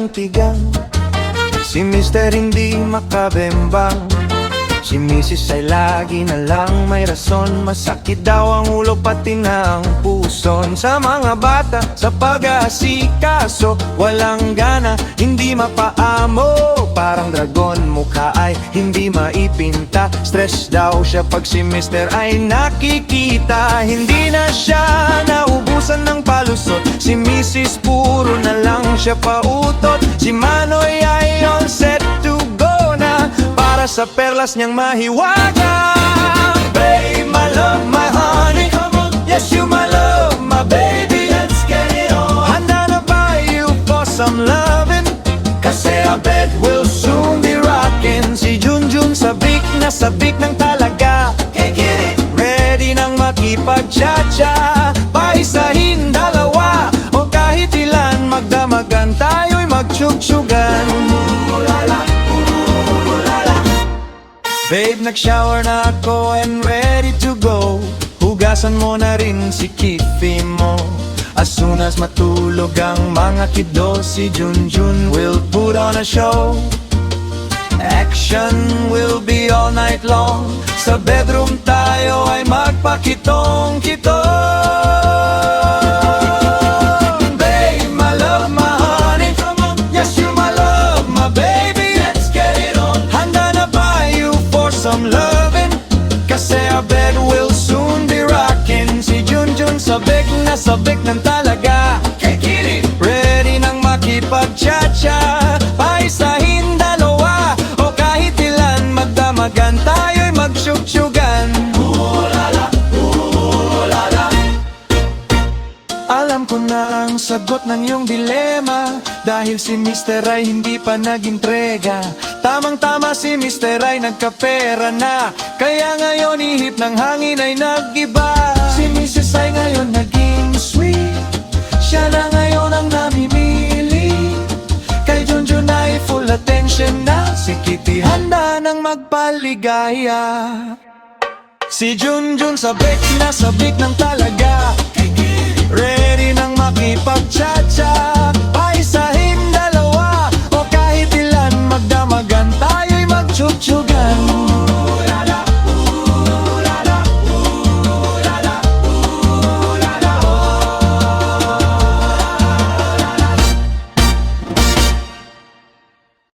ng tigang. Si Mister hindi makabembang. Si Mrs. ay lagi na lang may rason. Masakit daw ang ulo pati na ang puson. Sa mga bata sa pag-aasikaso, walang gana, hindi mapaamo. Parang dragon, mukha ay hindi maipinta. Stress daw siya pag si Mister ay nakikita. Hindi na siya naubusan ng palusot. Si Mrs. puro na lang siya pautot. Si Manoy ay all set to go na para sa perlas niyang mahiwaga. Babe, my love, my honey, come on. Yes, you my love, my baby, let's get it on. Handa na ba you for some lovin'? Kasi I bet we'll soon be rockin'. Si Junjun sabik na sabik ng talaga. Hey, get it! Ready nang makipag-cha-cha. Paisahin dalawa o kahit ilan. Magdamagan tayo'y magtsyug-tsyugan. Babe, nag-shower na ako and ready to go. Hugasan mo na rin si Kiffy mo. As soon as matulog ang mga kiddo, si Junjun will put on a show. Action will be all night long. Sa bedroom tayo ay magpakitong-kitong. Babe, my love, my honey, come on. Yes, you my love, my baby, let's get it on. Handa na ba you for some lovin'? Kasi I bet we'll soon be rockin'. Si Junjun sabik na sabik ng talaga. Ready nang makipag-cha-cha. Paisahin dalawa o kahit ilan. Magdamagan tayo'y magtsyug-tsyugan. Alam ko na ang sagot ng iyong dilema. Dahil si Mister ay hindi pa nag-intrega. Tamang-tama si Mister ay nagkapera na. Kaya ngayon ihip ng hangin ay nag-iba. Si Mrs. ay ngayon naging sweet. Siya na ngayon ang namimili. Kay Junjun ay full attention na. Si Kitty handa nang magpaligaya. Si Junjun sabik na sabik ng talaga. Ready nang makipag-cha-cha.